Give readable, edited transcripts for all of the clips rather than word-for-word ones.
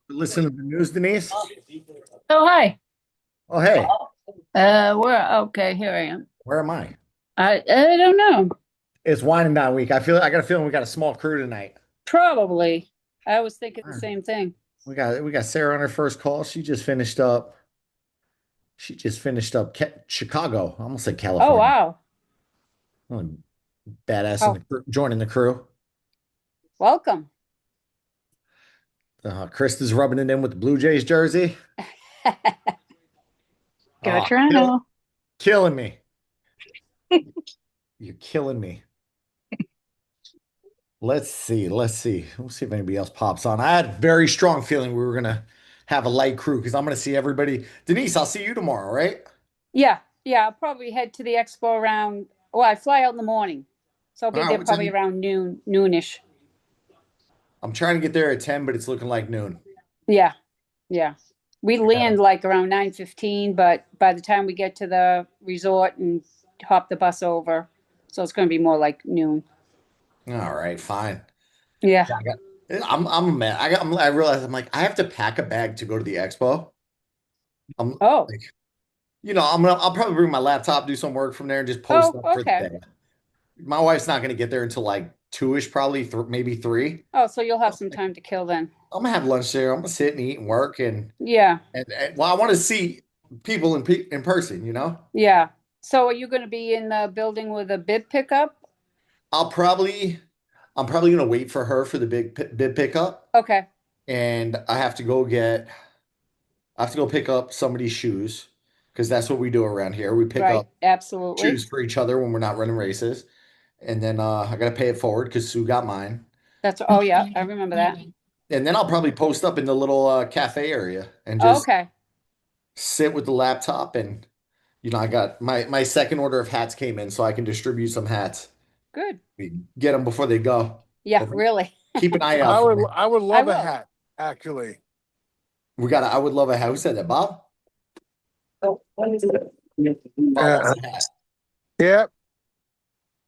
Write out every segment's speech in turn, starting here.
Listen to the news, Denise. Oh, hi. Oh, hey, Where? Okay, here I am. where am I? I don't know. It's winding down week. I got a feeling we got a small crew tonight. Probably. I was thinking All the right. same thing. We got Sarah on her first call. She just finished up Chicago. I almost said Oh, California. wow. Oh, badass in Oh, the joining the crew. welcome. Krista's rubbing it in with the Blue Jays jersey. Go Oh, Toronto. killing me. You're killing me. Let's see. Let's see. We'll see if anybody else pops on. I had a very strong feeling we were gonna have a light crew because I'm gonna see everybody. Denise, I'll see you tomorrow, right? Yeah. I'll probably head to the expo around. Well, I fly out in the morning, so I'll All be right, there what's probably in? around noonish. I'm trying to get there at 10, but it's looking like noon. Yeah, yeah. We Yeah. land like around 9:15, but by the time we get to the resort and hop the bus over, so it's going to be more like noon. All right, fine. Yeah. Yeah, I'm a man. I realize I'm like I have to pack a bag to go to the expo. I'm Oh. like, I'll probably bring my laptop, do some work from there, and just post Oh, up for the okay. day. My wife's not gonna get there until like 2-ish, probably maybe 3. Oh, so you'll have some time to kill then. I'm gonna have lunch there. I'm gonna sit and eat and work Yeah. and well, I want to see people in person, you know? Yeah. So are you going to be in the building with a bib pickup? I'll probably I'm probably gonna wait for her for the bid pickup, Okay. and I have to go pick up somebody's shoes because that's what we do around here. We pick Right. up Absolutely. shoes for each other when we're not running races, and then I gotta pay it forward because Sue got mine, Oh yeah, I remember that. and then I'll probably post up in the little cafe area and just Okay. sit with the laptop and I got my second order of hats came in, so I can distribute some hats. Good. We get them before they go. Yeah, But really. keep an eye out I for would me. I would I love a will. hat, actually. I would love a hat. Who said that, Bob? Bob wants Yeah, a hat. yeah,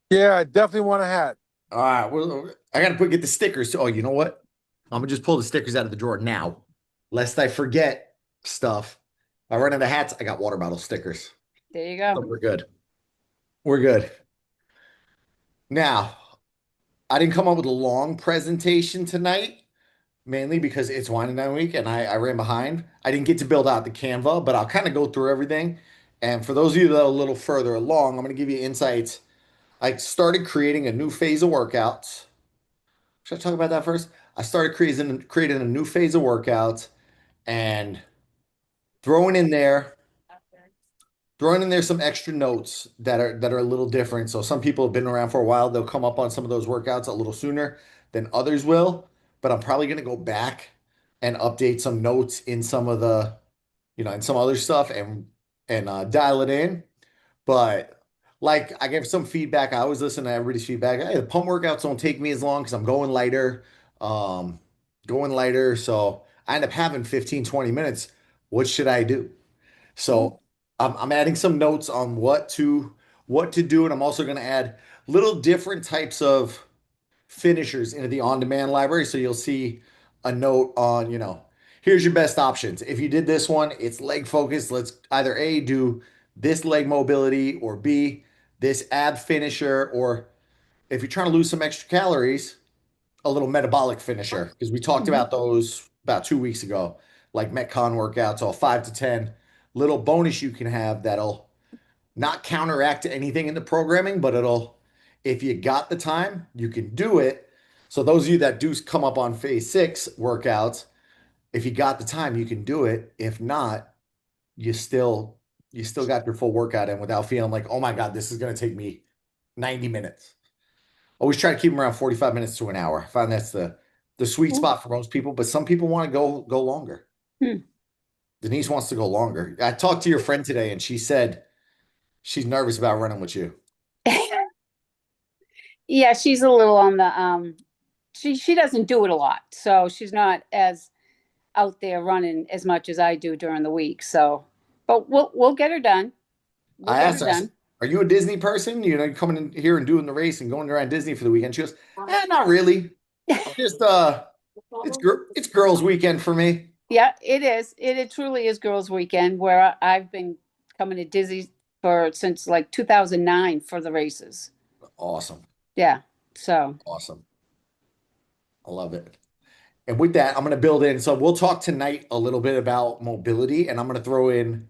yeah. I definitely want a hat. All right. Well, I gotta get the stickers. Oh, you know what? I'm gonna just pull the stickers out of the drawer now, lest I forget stuff. I run out of hats. I got water bottle stickers. There you So go. we're good. We're good. Now, I didn't come up with a long presentation tonight, mainly because it's winding down week and I ran behind. I didn't get to build out the Canva, but I'll kind of go through everything. And for those of you that are a little further along, I'm going to give you insights. I started creating a new phase of workouts. Should I talk about that first? I started creating a new phase of workouts and throwing in there throwing in there some extra notes that are a little different. So some people have been around for a while, they'll come up on some of those workouts a little sooner than others will. But I'm probably gonna go back and update some notes in some of the, in some other stuff and dial it in. But like I give some feedback. I always listen to everybody's feedback. Hey, the pump workouts don't take me as long because I'm going lighter. Um, going lighter. So I end up having 15, 20 minutes. What should I do? Mhm. So I'm adding some notes on what to do, and I'm also going to add little different types of finishers into the on-demand library. So you'll see a note on, here's your best options. If you did this one, it's leg focused. Let's either A, do this leg mobility, or B, this ab finisher, or if you're trying to lose some extra calories, a little metabolic finisher because we talked Mhm. about those about 2 weeks ago, like Metcon workouts, all 5 to 10 little bonus you can have that'll not counteract anything in the programming, but if you got the time, you can do it. So those of you that do come up on phase 6 workouts, if you got the time, you can do it. If not, you still you still got your full workout in without feeling like, oh my God, this is going to take me 90 minutes. Always try to keep them around 45 minutes to an hour. I find that's the sweet spot for most people, but some people want to go longer. Hmm. Denise wants to go longer. I talked to your friend today and she said she's nervous about running with you. Yeah, she's a little on the she doesn't do it a lot. So she's not as out there running as much as I do during the week. So but we'll get her done. We'll I get asked her her, I said, done. are you a Disney person? Coming in here and doing the race and going around Disney for the weekend? She goes, not really. Just it's girls' weekend for me. Yeah, it is. It truly is girls' weekend where I've been coming to Disney for since like 2009 for the races. Awesome, Yeah. So, awesome. I love it. And with that, I'm going to build in. So we'll talk tonight a little bit about mobility, and I'm going to throw in.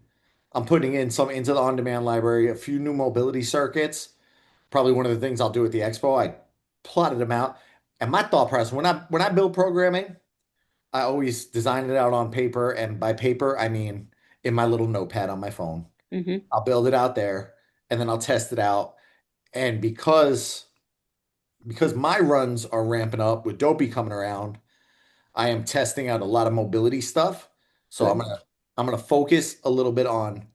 I'm putting in some into the on-demand library, a few new mobility circuits. Probably one of the things I'll do at the expo. I plotted them out, and my thought process when I build programming, I always design it out on paper, and by paper I mean in my little notepad on my phone. mhm. I'll build it out there, and then I'll test it out. And because my runs are ramping up with Dopey coming around, I am testing out a lot of mobility stuff. So Good. I'm gonna focus a little bit on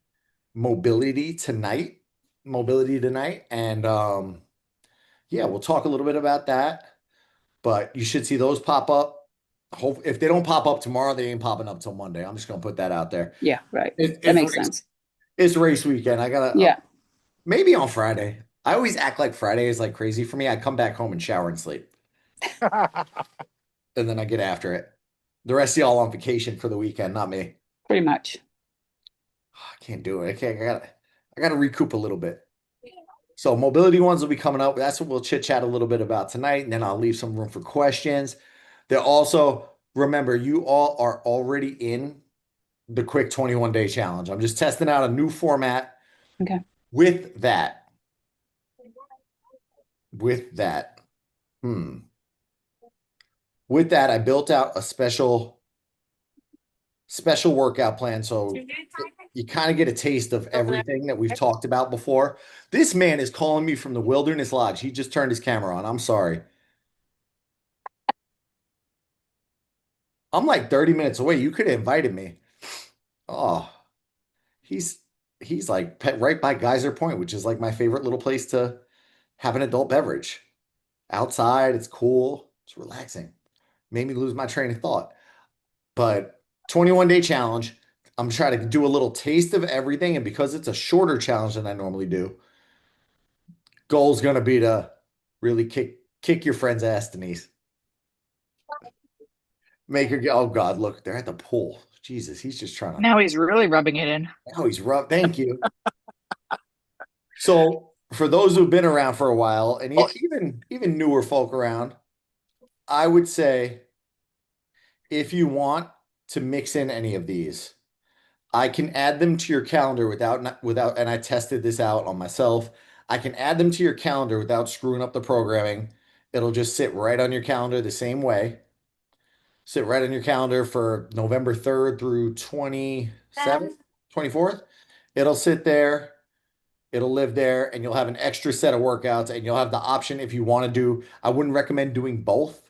mobility tonight, mobility tonight, and yeah, we'll talk a little bit about that. But you should see those pop up. Hope if they don't pop up tomorrow, they ain't popping up till Monday. I'm just gonna put that out there. Yeah, right. It, That it's makes race, sense. it's race weekend. I gotta Yeah. maybe on Friday. I always act like Friday is like crazy for me. I come back home and shower and sleep, and then I get after it. The rest of y'all on vacation for the weekend, not me. Pretty much. I can't do it. I gotta recoup a little bit. So mobility ones will be coming up. That's what we'll chit chat a little bit about tonight, and then I'll leave some room for questions. They're also remember you all are already in the quick 21-day challenge. I'm just testing out a new format Okay. with that. With that. Hmm. With that, I built out a special workout plan. So you kind of get a taste of everything that we've talked about before. This man is calling me from the Wilderness Lodge. He just turned his camera on. I'm sorry. I'm like 30 minutes away. You could have invited me. Oh, he's he's like right by Geyser Point, which is like my favorite little place to have an adult beverage. Outside, it's cool, it's relaxing. Made me lose my train of thought. But 21-day challenge, I'm trying to do a little taste of everything. And because it's a shorter challenge than I normally do, goal's gonna be to really kick your friend's ass, Denise. Make her get, oh God, look, they're at the pool. Jesus, he's just trying to, Now he's really rubbing it in. oh, he's rough. Thank you. So for those who've been around for a while, and even newer folk around, I would say if you want to mix in any of these, I can add them to your calendar without, and I tested this out on myself. I can add them to your calendar without screwing up the programming. It'll just sit right on your calendar the same way. Sit right on your calendar for November 3rd through 27th, 24th. It'll sit there. It'll live there, and you'll have an extra set of workouts, and you'll have the option if you want to do. I wouldn't recommend doing both.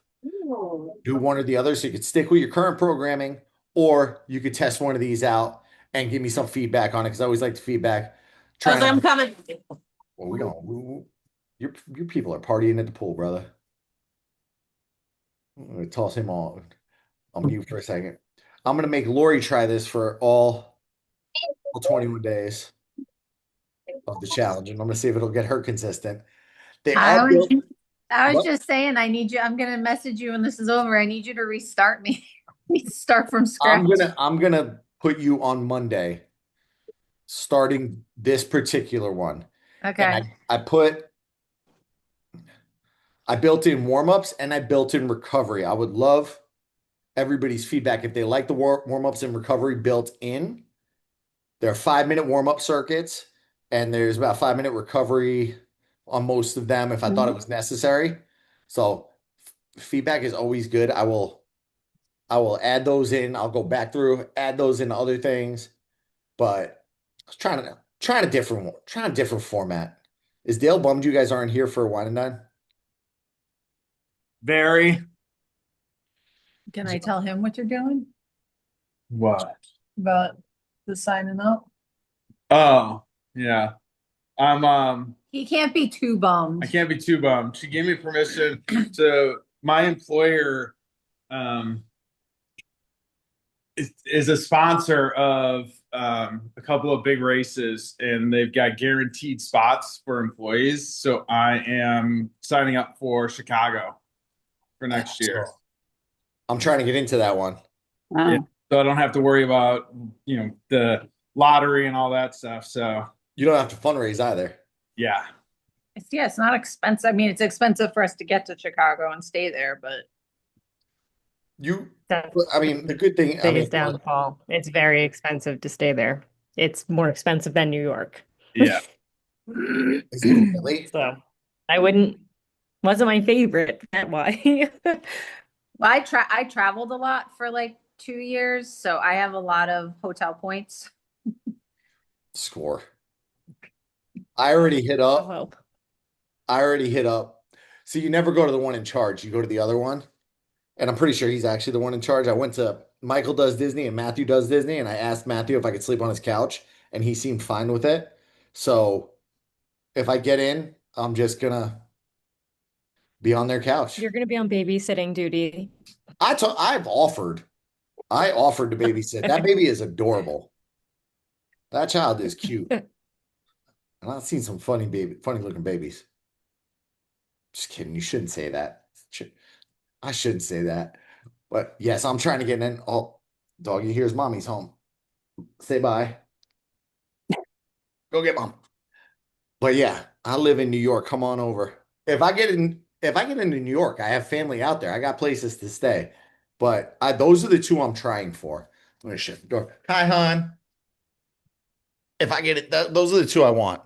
Do one or the other, so you could stick with your current programming, or you could test one of these out and give me some feedback on it because I always like the feedback. Trying I'm to, coming. well, we don't. Your people are partying at the pool, brother. I'm gonna toss him on mute for a second. I'm gonna make Lori try this for all 21 days of the challenge, and I'm gonna see if it'll get her consistent. They I are was built. I was What? just saying I need you. I'm gonna message you when this is over. I need you to restart me. I need to start from I'm scratch. gonna I'm gonna put you on Monday, starting this particular one, and Okay. I built in warm-ups and I built in recovery. I would love everybody's feedback if they like the warm-ups and recovery built in. There are 5-minute warm-up circuits, and there's about 5-minute recovery on most of them if I thought it Mhm. was necessary. So feedback is always good. I will add those in. I'll go back through, add those into other things. But I was trying a different format. Is Dale bummed you guys aren't here for Wine and Dine? Very. Can I tell him what you're doing What? about the signing up? Oh, yeah. I'm He can't be too bummed. I can't be too bummed. She gave me permission to my employer is a sponsor of a couple of big races, and they've got guaranteed spots for employees. So I am signing up for Chicago for next year. So I'm trying to get into that one. Wow. Yeah. So I don't have to worry about, the lottery and all that stuff. So You don't have to fundraise either. yeah. It's not expensive. I mean, it's expensive for us to get to Chicago and stay there, but That's I mean, the good thing, the biggest downfall. It's very expensive to stay there. It's more expensive than New York. Yeah. is it really? So I wasn't my favorite. That's why. well, I traveled a lot for like 2 years, so I have a lot of hotel points. Score. I already hit I'll up. help. So you never go to the one in charge. You go to the other one. And I'm pretty sure he's actually the one in charge. I went to Michael does Disney and Matthew does Disney, and I asked Matthew if I could sleep on his couch, and he seemed fine with it. So if I get in, I'm just gonna be on their couch. You're gonna be on babysitting duty. I've offered. I offered to babysit. That baby is adorable. That child is cute. And I've seen some funny looking babies. Just kidding. You shouldn't say that. I shouldn't say that. But yes, I'm trying to get in. Oh, doggy, here's mommy's home. Say bye. Go get mom. But yeah, I live in New York. Come on over. If I get into New York, I have family out there. I got places to stay. But those are the two I'm trying for. I'm gonna shut the door. Hi, hon. If I get it, those are the two I want.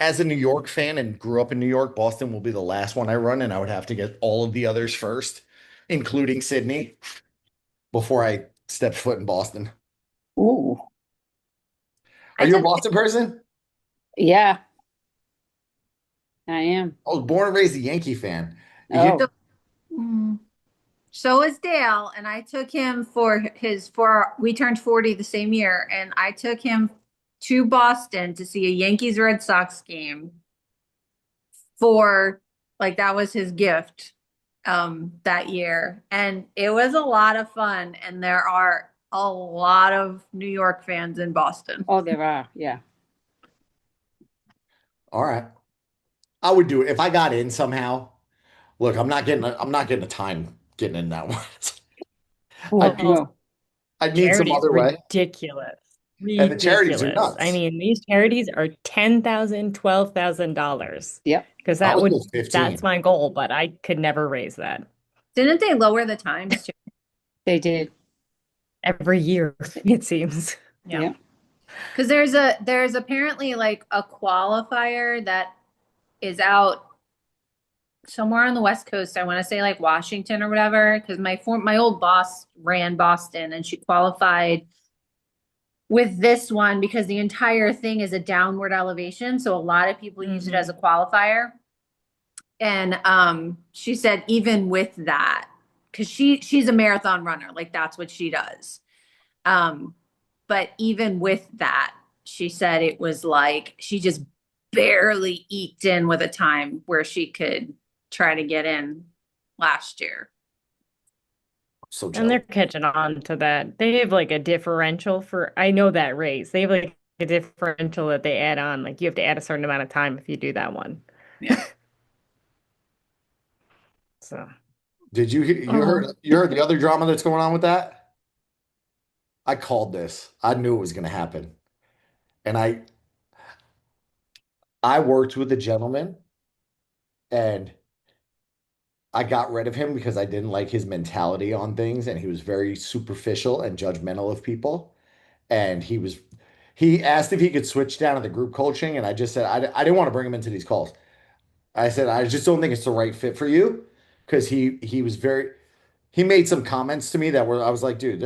As a New York fan and grew up in New York, Boston will be the last one I run, and I would have to get all of the others first, including Sydney, before I step foot in Boston. Ooh. Are you a Boston person? Yeah. I am. I was born and raised a Yankee fan. Oh. So is Dale, and I took him we turned 40 the same year, and I took him to Boston to see a Yankees Red Sox game that was his gift that year. And it was a lot of fun, and there are a lot of New York fans in Boston. Oh, there are. Yeah. All right. I would do it if I got in somehow. Look, I'm not getting a time getting in that one. Well, I need some charity's other way. ridiculous. And the charities are Ridiculous. nuts. I mean, these charities are $10,000, $12,000. Yep. Because I was told 15. that's my goal, but I could never raise that. Didn't they lower the times too? They did. Every year, it seems. Yeah. Because there's apparently like a qualifier that is out somewhere on the West Coast. I want to say like Washington or whatever. Because my old boss ran Boston, and she qualified with this one because the entire thing is a downward elevation. So a lot of people use it as a qualifier. And she said even with that, because she's a marathon runner, like that's what she does. But even with that, she said it was like she just barely eked in with a time where she could try to get in last year. So And they're catching on to that. They have like a differential I know that race. They have like a differential that they add on. Like you have to add a certain amount of time if you do that one. Yeah. So Did you heard the other drama that's going on with that? I called this. I knew it was going to happen. And I worked with a gentleman, and I got rid of him because I didn't like his mentality on things, and he was very superficial and judgmental of people. And he asked if he could switch down to the group coaching, and I just said I didn't want to bring him into these calls. I said I just don't think it's the right fit for you, because he made some comments to me that I was like, dude,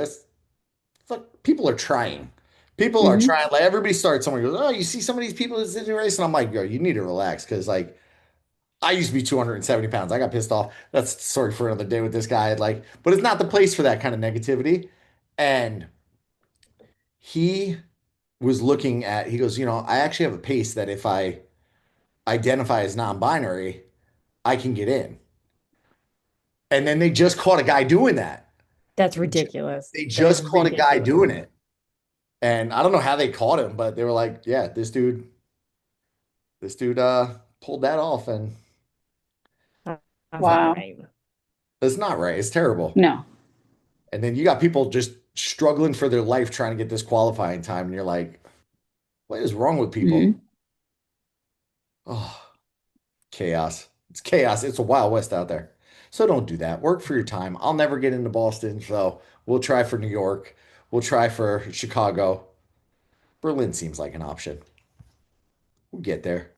look, people are trying. People are trying. Like everybody starts somewhere, goes, oh, you see some of these people in the race, and I'm like, yo, you need to relax, because like I used to be 270 pounds. I got pissed off. That's a story for another day with this guy. But it's not the place for that kind of negativity. And he was he goes, I actually have a pace that if I identify as non-binary, I can get in. And then they just caught a guy doing that. that's ridiculous. They just caught a guy doing it. And I don't know how they caught him, but they were like, yeah, this dude pulled that off. And That's Wow. not right. It's not right. It's terrible. No. And then you got people just struggling for their life trying to get this qualifying time, and you're like, what is wrong with people? Mhm. Oh, chaos. It's chaos. It's a wild west out there. So don't do that. Work for your time. I'll never get into Boston, so we'll try for New York. We'll try for Chicago. Berlin seems like an option. We'll get there.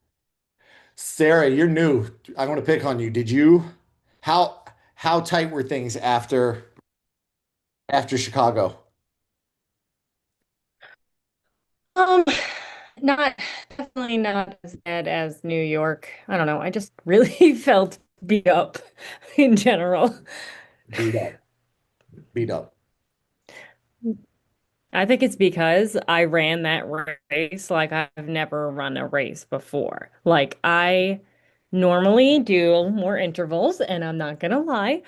Sarah, you're new. I'm going to pick on you. Did you how how tight were things after Chicago? Um, not definitely not as bad as New York. I don't know. I just really felt beat up in general. Beat up. Beat up. I think it's because I ran that race like I've never run a race before. Like I normally do more intervals, and I'm not gonna lie,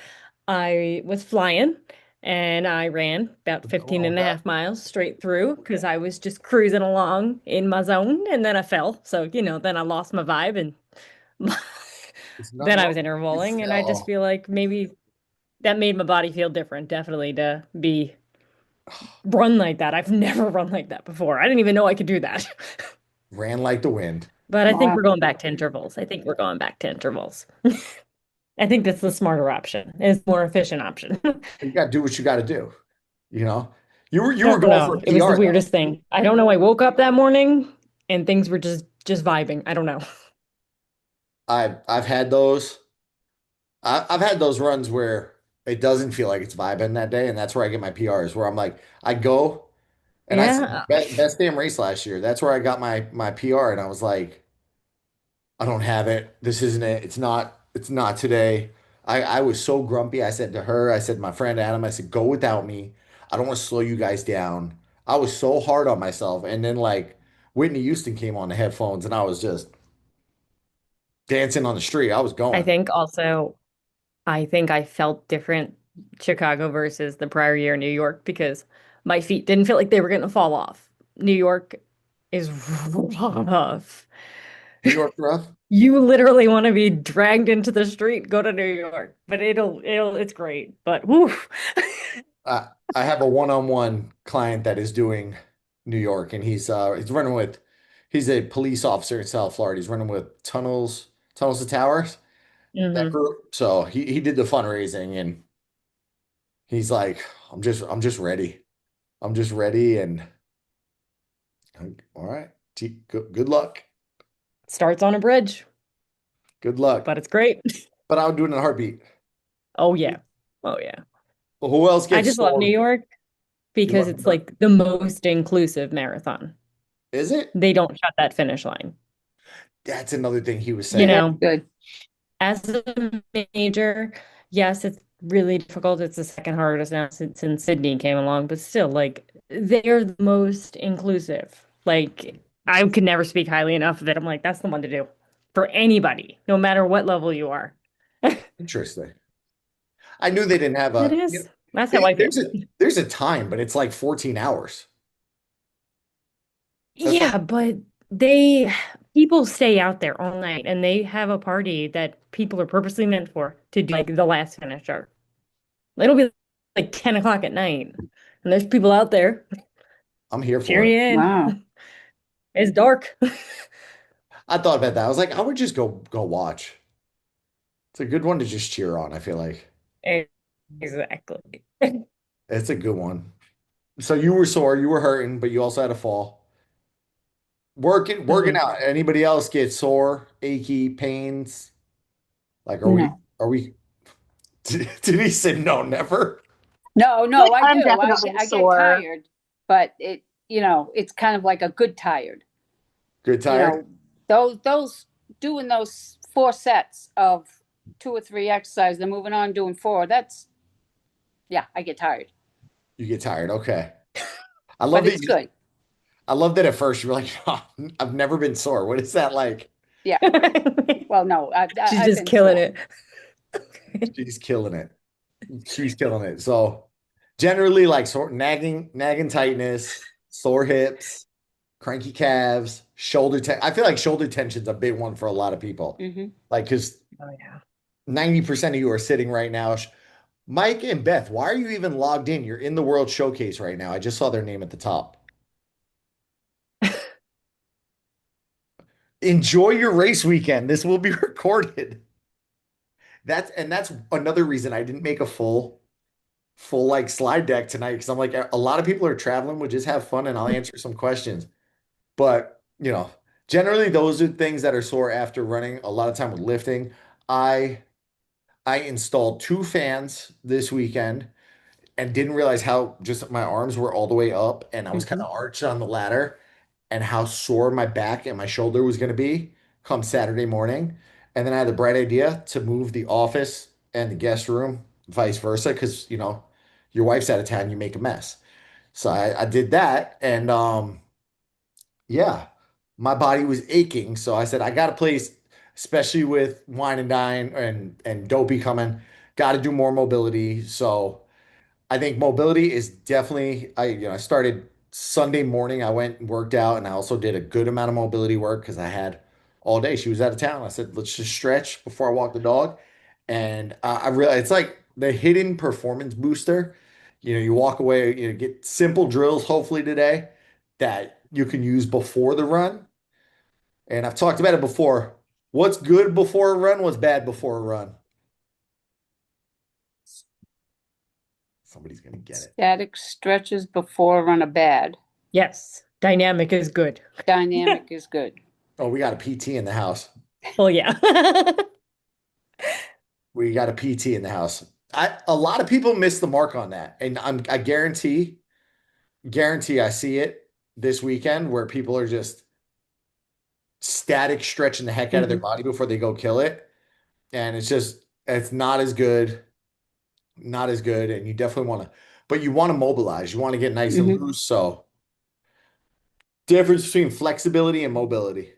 I was flying and I ran about Nothing 15 wrong with and a that. half miles straight through because I was just cruising along in my zone and then I fell. So, then I lost my vibe and There's then nothing I wrong was with intervaling and I just yourself. feel like maybe that made my body feel different, definitely to be run like that. I've never run like that before. I didn't even know I could do that. Ran like the wind. But I think Wow. we're going back to intervals. I think we're going back to intervals. I think that's the smarter option. It's the more efficient option. You got to do what you got to do. You know, you were No, going for no, a it was the PR though. weirdest thing. I don't know. I woke up that morning and things were just vibing. I don't know. I've had those. I've had those runs where it doesn't feel like it's vibing that day, and that's where I get my PRs. Where I'm like, I go and I said Yeah, best damn race last year. That's where I got my PR, and I was like, I don't have it. This isn't it. It's not. It's not today. I was so grumpy. I said to her, I said to my friend Adam, I said, go without me. I don't want to slow you guys down. I was so hard on myself, and then like Whitney Houston came on the headphones, and I was just dancing on the street. I was I going. think also I think I felt different Chicago versus the prior year in New York because my feet didn't feel like they were going to fall off. New York is rough. New York rough. You literally want to be dragged into the street, go to New York, but it's great. But whew. I have a one-on-one client that is doing New York, and he's running with he's a police officer in South Florida. He's running with Tunnels to Towers, that hmm group. So he did the fundraising, and he's like, I'm just ready. I'm just ready, and all right. Good luck. Starts on a bridge, Good luck. but it's great. But I would do it in a heartbeat. Oh yeah. Oh yeah. Well, who else I gets just love New sore? York You because love New it's York? like the most inclusive marathon. Is it? They don't shut that finish line. That's another thing he was You Yeah, saying. that's know, good. as a major, yes, it's really difficult. It's the second hardest now since Sydney came along, but still, like, they're the most inclusive. Like, I could never speak highly enough of it. I'm like, that's the one to do for anybody, no matter what level you are. Interesting. I knew they didn't have It a. is. That's how I feel. There's a time, but it's like 14 hours. That's like Yeah, but they people stay out there all night and they have a party that people are purposely meant for to do like the last finisher. It'll be like 10 o'clock at night, and there's people out there I'm here for cheering it. you in. Wow. It's dark. I thought about that. I was like, I would just go watch. It's a good one to just cheer on, I feel like. Exactly. It's a good one. So you were sore, you were hurting, but you also had a fall. Working Mhm. out. Anybody else get sore, achy, pains? Like No. are we Denise said no, never. No, I I'm do. definitely I get sore. tired, but it's kind of like a good tired. Good You tired? know, those doing those 4 sets of 2 or 3 exercises, then moving on doing 4. Yeah, I get tired, You get tired. Okay. I love but that it's good. I love that at first you were like, oh, I've never been sore. What is that like? Yeah. Well, no, She's I've just been killing sore. it. She's killing it. She's killing it. So generally like sort nagging tightness, sore hips, cranky calves, shoulder tension. I feel like shoulder tension's a big one for a lot of people. Hmm. Like, because Oh yeah. 90% of you are sitting right now. Mike and Beth, why are you even logged in? You're in the World Showcase right now. I just saw their name at the top. Enjoy your race weekend. This will be recorded. That's another reason I didn't make a full like slide deck tonight because I'm like a lot of people are traveling. We'll just have fun and I'll answer some questions. But generally those are things that are sore after running a lot of time with lifting. I I installed two fans this weekend and didn't realize how just my arms were all the way up and I was kind of arched on the ladder and how sore my back and my shoulder was going to be come Saturday morning. And then I had the bright idea to move the office and the guest room, vice versa, because your wife's out of town, you make a mess. So I did that, and yeah, my body was aching. So I said, I got a place, especially with Wine and Dine and Dopey coming, got to do more mobility. So. I think mobility is definitely I started Sunday morning. I went and worked out and I also did a good amount of mobility work because I had all day. She was out of town. I said, let's just stretch before I walk the dog. And I realized it's like the hidden performance booster. You walk away, get simple drills hopefully today that you can use before the run. And I've talked about it before. What's good before a run? What's bad before a run? Somebody's gonna get it. Static stretches before run a bad. Yes, dynamic is good. Dynamic is good. Oh, we got a PT in the house. Well, yeah. We got a PT in the house. A lot of people miss the mark on that, and I guarantee I see it this weekend where people are just static stretching the heck out of their body before they go kill it, and it's not as good, and you definitely want to, but you want to mobilize, you want to get nice and loose. So difference between flexibility and mobility.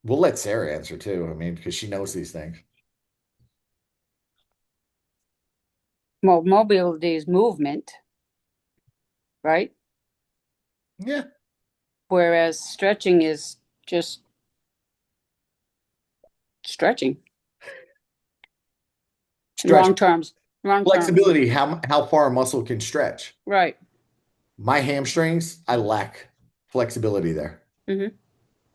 We'll let Sarah answer too. I mean, because she knows these things. Well, mobility is movement, right? Yeah. Whereas stretching is just stretching. Wrong terms. Wrong terms. Flexibility, how far a muscle can stretch. Right. My hamstrings, I lack flexibility there.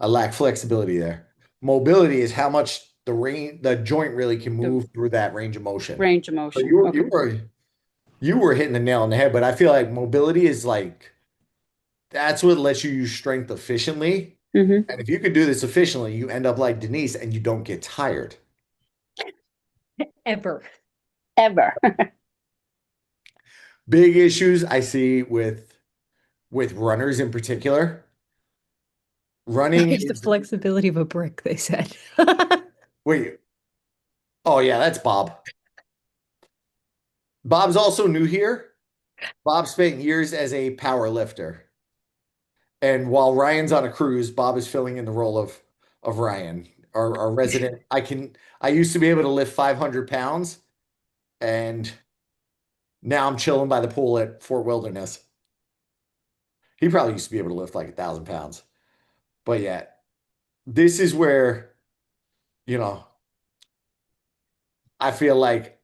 I lack flexibility there. Mobility is how much the joint really can move through that range of motion. Range of So motion. you were hitting the nail on the head, but I feel like mobility is like that's what lets you use strength efficiently. And if you could do this efficiently, you end up like Denise and you don't get tired. Ever. Big issues I see with runners in particular. Running It's the flexibility of a brick, they said. Wait. Oh yeah, that's Bob. Bob's also new here. Bob spent years as a power lifter. And while Ryan's on a cruise, Bob is filling in the role of Ryan, our resident. I used to be able to lift 500 pounds, and now I'm chilling by the pool at Fort Wilderness. He probably used to be able to lift like 1,000 pounds. But yeah, this is where, I feel like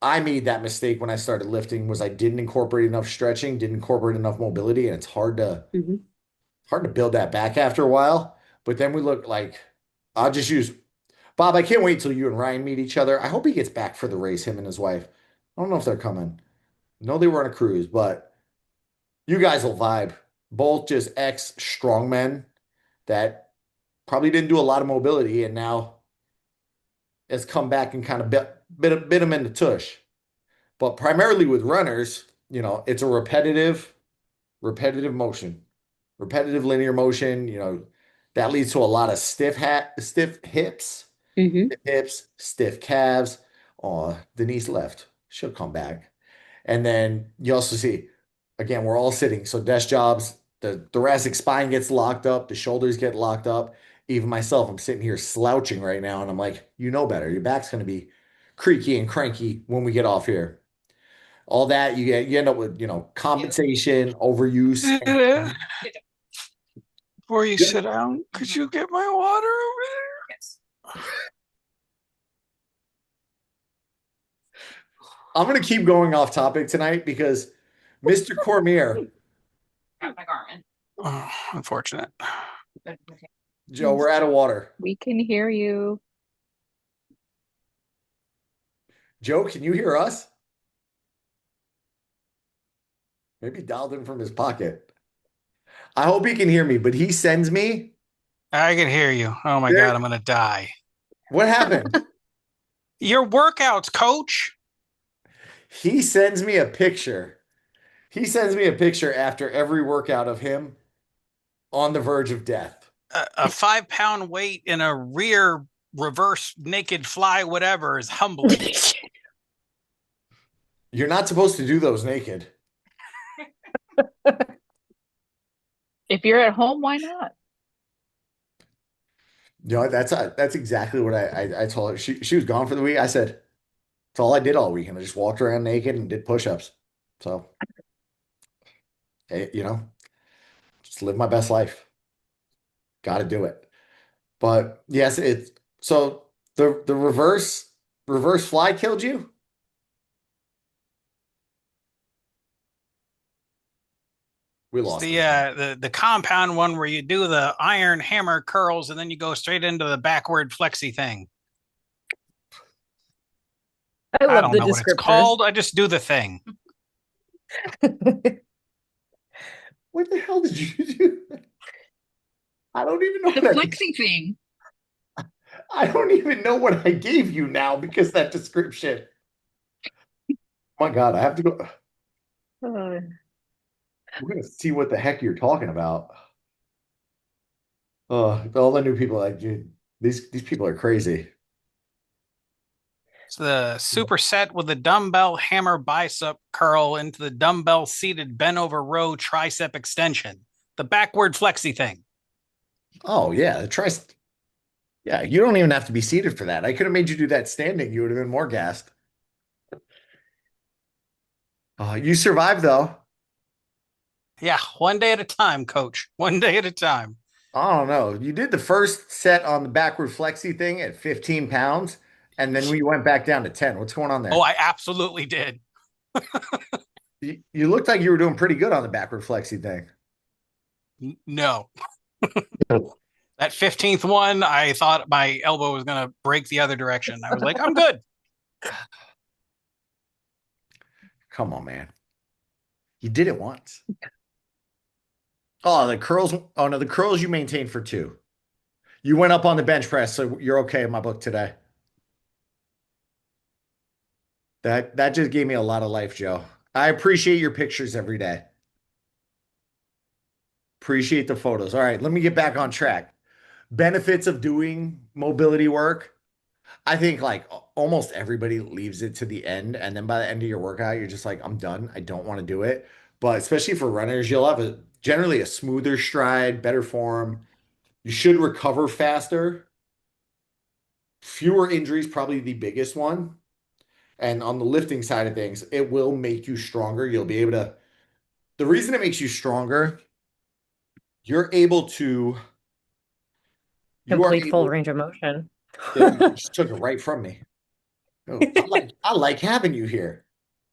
I made that mistake when I started lifting was I didn't incorporate enough stretching, didn't incorporate enough mobility, and it's hard to build that back after a while. But then we look like I'll just use Bob. I can't wait till you and Ryan meet each other. I hope he gets back for the race, him and his wife. I don't know if they're coming. No, they were on a cruise, but you guys will vibe. Both just ex strongmen that probably didn't do a lot of mobility and now has come back and kind of bit them in the tush. But primarily with runners, it's a repetitive motion, repetitive linear motion, that leads to a lot of stiff hips, stiff calves. Oh, Denise left. She'll come back. And then you also see, again, we're all sitting. So desk jobs, the thoracic spine gets locked up, the shoulders get locked up. Even myself, I'm sitting here slouching right now, and I'm like, you know better. Your back's going to be creaky and cranky when we get off here. All that you end up with, compensation, overuse. Before you sit down, could you get my water over there? I'm gonna keep going off topic tonight because Mr. Cormier, Oh, unfortunate. Joe, we're out of water. We can hear you. Joe, can you hear us? Maybe dialed in from his pocket. I hope he can hear me, but he sends me. I can hear you. Oh my There- God, I'm gonna die. What happened? Your workouts, coach. He sends me a picture. He sends me a picture after every workout of him on the verge of death. A 5 pound weight in a rear reverse naked fly, whatever, is humbling. You're not supposed to do those naked. If you're at home, why not? You know, that's exactly what I told her. She was gone for the week. I said, that's all I did all weekend. I just walked around naked and did push-ups. So, hey, just live my best life. Got to do it. But yes, it's so the reverse fly killed you. We It's lost the him. the compound one where you do the iron hammer curls and then you go straight into the backward flexy thing. I I love don't the know what it's descriptors. called. I just do the thing. What the hell did you do? I don't even know The that. flexing thing. I don't even know what I gave you now because that description. My God, I have to go. Uh, We're gonna see what the heck you're talking about. All the new people like, dude, these people are crazy. It's the superset with the dumbbell hammer bicep curl into the dumbbell seated bent over row tricep extension. The backward flexy thing. Oh yeah, yeah, you don't even have to be seated for that. I could have made you do that standing. You would have been more gassed. You survived though. Yeah, one day at a time, coach. One day at a time. I don't know. You did the first set on the backward flexi thing at 15 pounds, and then we went back down to 10. What's going on there? Oh, I absolutely did. You looked like you were doing pretty good on the backward flexi thing. No. That 15th one, I thought my elbow was going to break the other direction. I was like, I'm good. Come on, man. You did it once. Oh, the curls. Oh, no, the curls you maintained for 2. You went up on the bench press, so you're okay in my book today. That just gave me a lot of life, Joe. I appreciate your pictures every day. Appreciate the photos. All right, let me get back on track. Benefits of doing mobility work. I think like almost everybody leaves it to the end, and then by the end of your workout, you're just like, I'm done. I don't want to do it. But especially for runners, you'll have generally a smoother stride, better form. You should recover faster. Fewer injuries, probably the biggest one. And on the lifting side of things, it will make you stronger. You'll be able to. The reason it makes you stronger, you're able to. You are Complete full able, range of motion. you just took it right from me. Oh, I like having you here.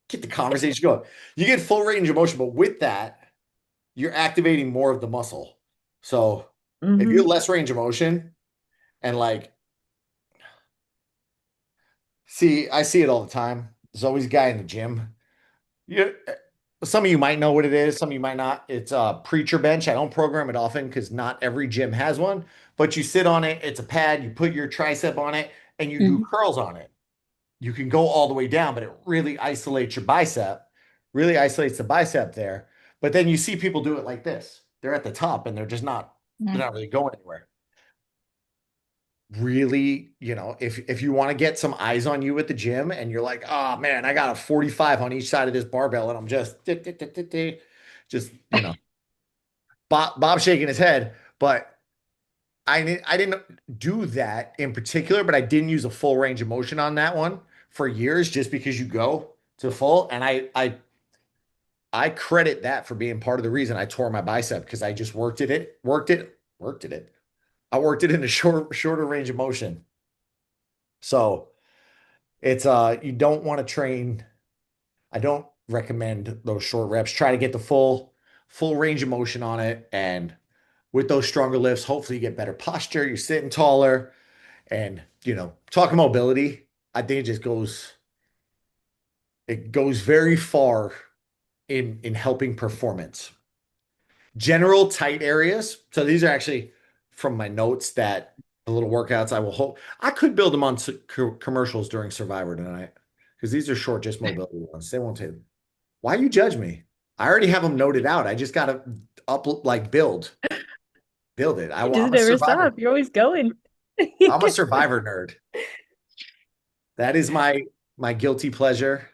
Get the conversation going. You get full range of motion, but with that, you're activating more of the muscle. So if you're less range of motion and like, I see it all the time. There's always a guy in the gym. Some of you might know what it is. Some of you might not. It's a preacher bench. I don't program it often because not every gym has one, but you sit on it. It's a pad. You put your tricep on it and you do curls on it. You can go all the way down, but it really isolates your bicep, really isolates the bicep there. But then you see people do it like this. They're at the top and they're not really going anywhere. Really, if you want to get some eyes on you at the gym and you're like, oh man, I got a 45 on each side of this barbell and I'm just Bob shaking his head, but I didn't do that in particular, but I didn't use a full range of motion on that one for years just because you go to full. And I credit that for being part of the reason I tore my bicep because I just worked it. I worked it in a shorter range of motion. So it's you don't want to train. I don't recommend those short reps. Try to get the full range of motion on it. And with those stronger lifts, hopefully you get better posture, you're sitting taller, and talking mobility, I think it goes very far in helping performance. General tight areas. So these are actually from my notes that the little workouts I will hope I could build them on commercials during Survivor tonight because these are short, just mobility ones. They won't take them. Why you judge me? I already have them noted out. I just got to build it. You I'm just a never survivor. stop. You're always going. I'm a Survivor nerd. That is my guilty pleasure.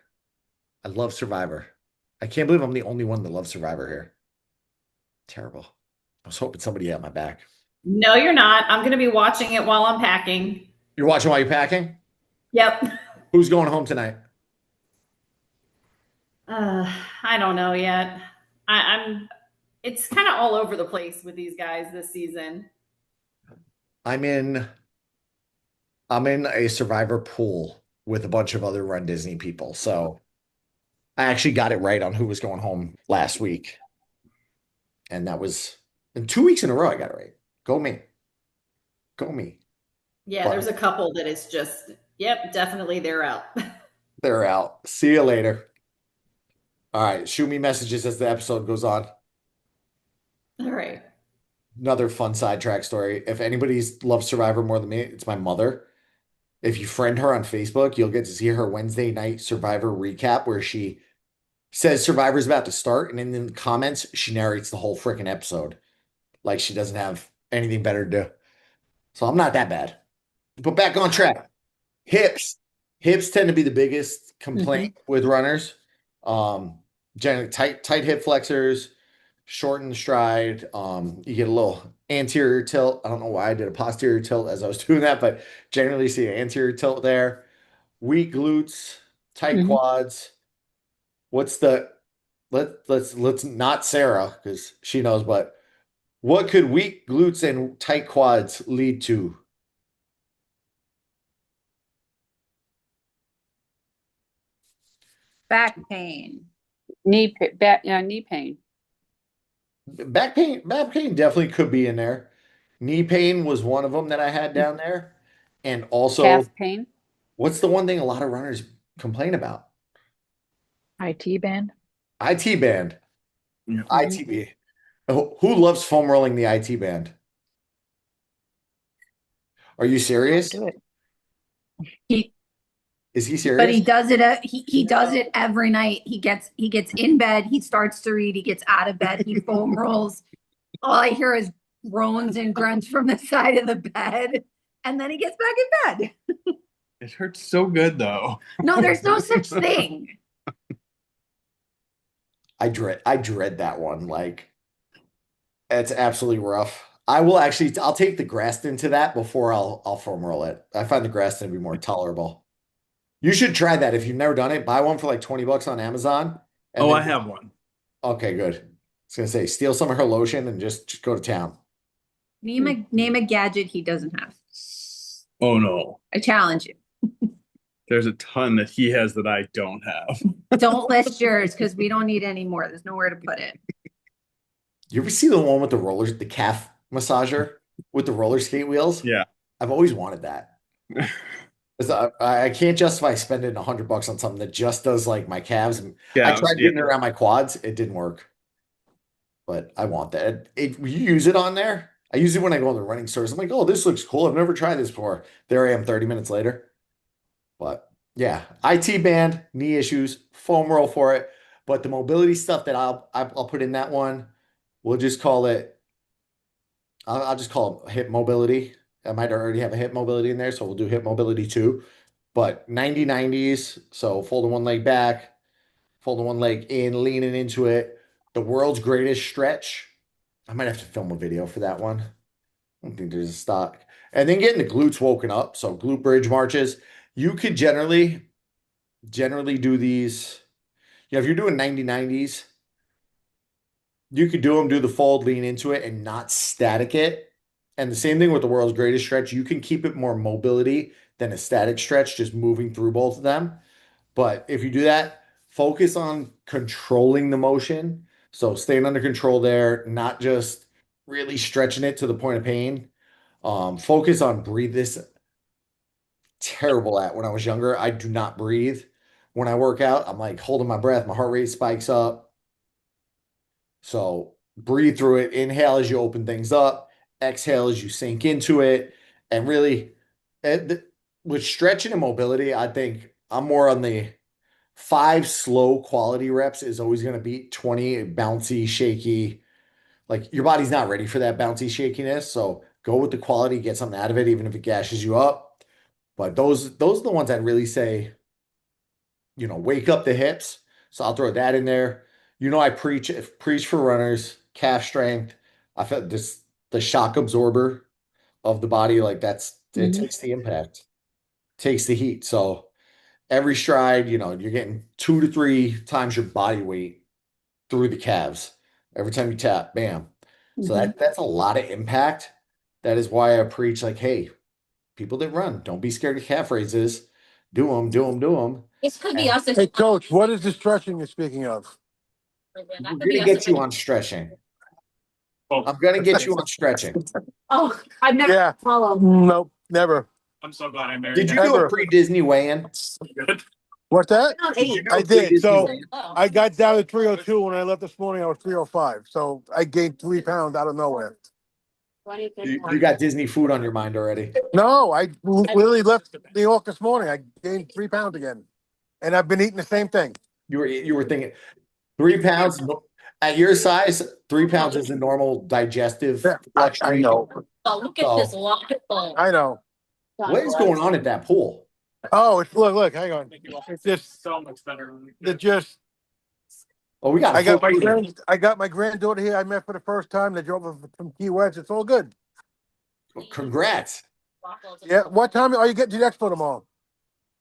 I love Survivor. I can't believe I'm the only one that loves Survivor here. Terrible. I was hoping somebody had my back. No, you're not. I'm going to be watching it while I'm packing. You're watching while you're packing? Yep. Who's going home tonight? I don't know yet. It's kind of all over the place with these guys this season. I'm in a Survivor pool with a bunch of other Run Disney people. So I actually got it right on who was going home last week. And that was in 2 weeks in a row, I got it right. Go me. Go me. Yeah, But there's a couple that it's just, yep, definitely they're out. they're out. See you later. All right. Shoot me messages as the episode goes on. All right. Another fun sidetrack story. If anybody's loves Survivor more than me, it's my mother. If you friend her on Facebook, you'll get to see her Wednesday night Survivor recap where she says Survivor's about to start, and in the comments, she narrates the whole freaking episode. Like she doesn't have anything better to do. So I'm not that bad. But back on track. Hips. Hips tend to be the biggest complaint with runners. Generally tight hip flexors, shorten stride. You get a little anterior tilt. I don't know why I did a posterior tilt as I was doing that, but generally see an anterior tilt there. Weak glutes, tight quads. What's the let's not Sarah because she knows, but what could weak glutes and tight quads lead to? Back pain. Knee pain. Back pain definitely could be in there. Knee pain was one of them that I had down there. And also, Calf pain. what's the one thing a lot of runners complain about? IT band. IT band. Yeah. ITB. Who loves foam rolling the IT band? Are you serious? Do it. He, Is he but serious? he does it. He does it every night. He gets in bed. He starts to read. He gets out of bed. He foam rolls. All I hear is groans and grunts from the side of the bed, and then he gets back in bed. It hurts so good though. No, there's no such thing. I dread that one. Like, it's absolutely rough. I'll take the Graston to that before I'll foam roll it. I find the Graston to be more tolerable. You should try that if you've never done it. Buy one for like $20 on Amazon. and Oh, then- I have one. Okay, good. I was gonna say steal some of her lotion and just go to town. Name a gadget he doesn't have. Oh no. I challenge you. There's a ton that he has that I don't have. Don't list yours because we don't need any more. There's nowhere to put it. You ever see the one with the calf massager with the roller skate wheels? Yeah. I've always wanted that. 'Cause I can't justify spending $100 on something that just does like my calves. And I tried getting it around my quads. It didn't work. But I want that. You use it on there. I use it when I go to the running stores. I'm like, oh, this looks cool. I've never tried this before. There I am 30 minutes later. But yeah, IT band, knee issues, foam roll for it. But the mobility stuff that I'll put in that one, we'll just call it. I'll just call it hip mobility. I might already have a hip mobility in there, so we'll do hip mobility too. But 90-90s, so folding one leg back, folding one leg in, leaning into it. The world's greatest stretch. I might have to film a video for that one. I don't think there's a stock. And then getting the glutes woken up. So glute bridge marches. You could generally do these. Yeah, if you're doing 90-90s, you could do the fold, lean into it, and not static it. And the same thing with the world's greatest stretch. You can keep it more mobility than a static stretch, just moving through both of them. But if you do that, focus on controlling the motion. So staying under control there, not just really stretching it to the point of pain. Focus on breathe. This terrible at when I was younger. I do not breathe when I work out. I'm like holding my breath, my heart rate spikes up. So breathe through it. Inhale as you open things up, exhale as you sink into it. And really, with stretching and mobility, I think I'm more on the 5 slow quality reps is always going to beat 20 bouncy, shaky. Like your body's not ready for that bouncy shakiness. So go with the quality, get something out of it, even if it gashes you up. But those are the ones I'd really say, wake up the hips. So I'll throw that in there. I preach for runners, calf strength. I felt the shock absorber of the body, like it takes the impact, takes the heat. So every stride, you're getting 2 to 3 times your body weight through the calves. Every time you tap, bam. So that's a lot of impact. That is why I preach like, hey, people that run, don't be scared of calf raises. Do them, do them, do them. This could be us. Hey, coach, what is the stretching you're speaking of? I'm going to get you on stretching. I'm going to get you on stretching. Oh, I've never Yeah. followed. Nope, never. I'm so glad I married. Did you do a pre-Disney weigh-in? What's that? I did. So weigh-in? I got down to 302 when I left this morning. I was 305. So I gained 3 pounds out of nowhere. You got Disney food on your mind already. No, I literally left New York this morning. I gained 3 pounds again, and I've been eating the same thing. You were thinking 3 pounds at your size. 3 pounds is the normal digestive I know. Oh, look at this wonderful. I know. What is going on at that pool? Oh, it's look, hang on. It's just So much better. it just. Oh, we got. I got my granddaughter here. I met for the first time. They drove from Key West. It's all good. Congrats. Yeah. What time are you getting to the expo tomorrow?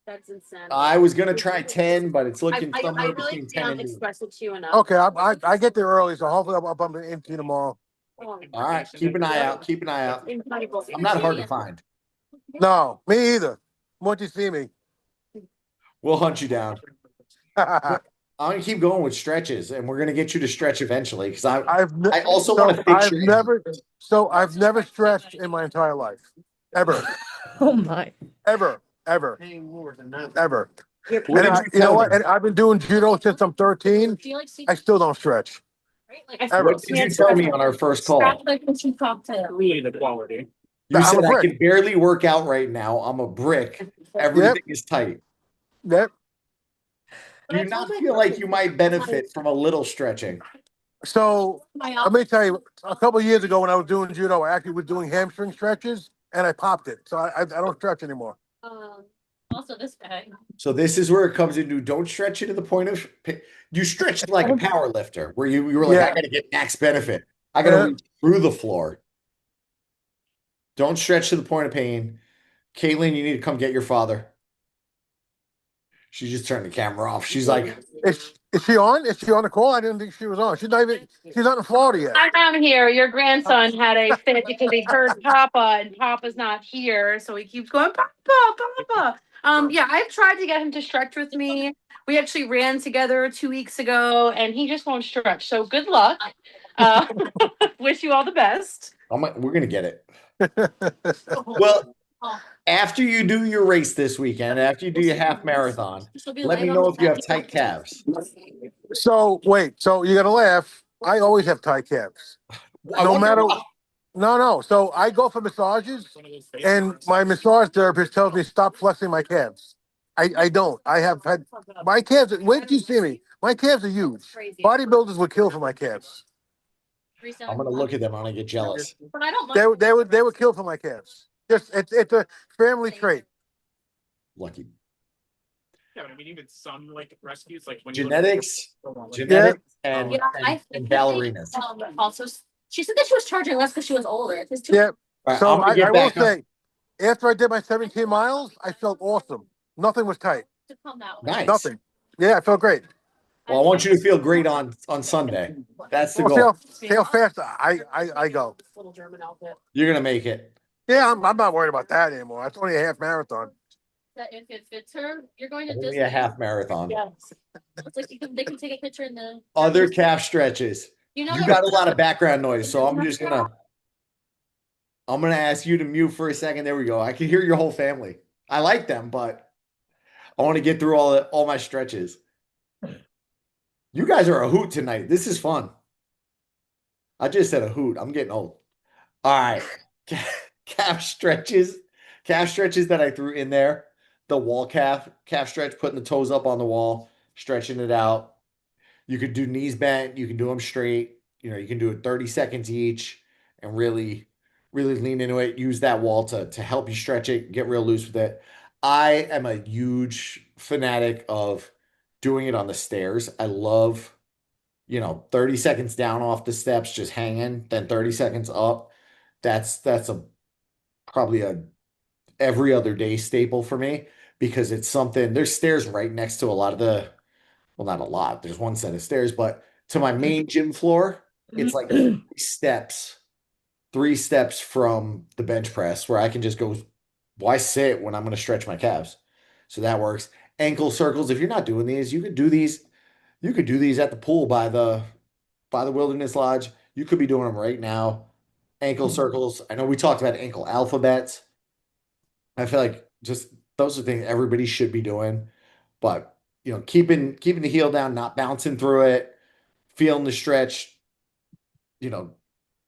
That's insane. I was gonna try 10, but it's looking I somewhere really between 10 can't and. express it to you enough. Okay, I get there early, so hopefully I'll bump into you tomorrow. All right, keep an eye out. Keep an eye out. Incredible. I'm not hard to find. No, me either. Once you see me. We'll hunt you down. I'm gonna keep going with stretches, and we're gonna get you to stretch eventually. Because I also want to fix I've never stretched in my entire life, ever, Oh my. ever. What And did you you know tell what? them? And I've been doing judo since I'm 13. I still don't stretch. Ever. What did you tell me on our first call? Really the quality. You I'm said a I brick. can barely work out right now. I'm a brick. Everything is tight. Yep. Do you not feel like you might benefit from a little stretching? So let me tell you, a couple of years ago when I was doing judo, I actually was doing hamstring stretches, and I popped it. So I don't stretch anymore. Also, this guy. So this is where it comes into don't stretch it to the point of you stretch like a power lifter where you were like, Yeah. I gotta get max benefit. I gotta reach through the floor. Don't stretch to the point of pain. Caitlin, you need to come get your father. She just turned the camera off. She's like, Is she on? Is she on the call? I didn't think she was on. She's not in Florida yet. I'm here. Your grandson had a fit because he heard Papa and Papa's not here. So he keeps going, Papa, Papa. Yeah, I've tried to get him to stretch with me. We actually ran together 2 weeks ago and he just won't stretch. So good luck. Wish you all the best. we're gonna get it. Well, after you do your race this weekend, after you do your half marathon, let me know if you have tight calves. So wait, so you gotta laugh. I always have tight calves. No matter. No. So I go for massages, and my massage therapist tells me stop flexing my calves. I don't. I have had my calves. Wait till you see me. My calves are huge. Bodybuilders would kill for my calves. I'm gonna look at them. I'm gonna get jealous. They would kill for my calves. Just it's a family trait. Lucky. Yeah, I mean, even some like rescues, like when Genetics Yeah, and think ballerinas. Also, she said that she was charging less because she was older. It's too. Yeah. All right, So I'm gonna I get will back up. say, after I did my 17 miles, I felt awesome. Nothing was tight. To come that way. Nice. Nothing. Yeah, I felt great. Well, I want you to feel great on Sunday. That's the Well, goal. see how fast I go. Little German outfit. You're gonna make it. Yeah, I'm not worried about that anymore. It's only a half marathon. that if it fits her, you're going to Only Disney. a half marathon. Yeah. It's like they can take a picture in the. Other calf stretches. You know You that- got a lot of background noise, so I'm gonna ask you to mute for a second. There we go. I can hear your whole family. I like them, but I want to get through all my stretches. You guys are a hoot tonight. This is fun. I just said a hoot. I'm getting old. All right. Calf stretches. Calf stretches that I threw in there. The wall calf stretch, putting the toes up on the wall, stretching it out. You could do knees bent. You can do them straight. You can do it 30 seconds each and really, really lean into it. Use that wall to help you stretch it, get real loose with it. I am a huge fanatic of doing it on the stairs. I love, 30 seconds down off the steps, just hanging, then 30 seconds up. That's probably a every other day staple for me because it's something. There's stairs right next to a lot of well, not a lot. There's one set of stairs, but to my main gym floor, it's like three steps from the bench press where I can just go. Why sit when I'm going to stretch my calves? So that works. Ankle circles. If you're not doing these, you could do these. You could do these at the pool by the Wilderness Lodge. You could be doing them right now. Ankle circles. I know we talked about ankle alphabets. I feel like just those are things everybody should be doing. But keeping the heel down, not bouncing through it, feeling the stretch,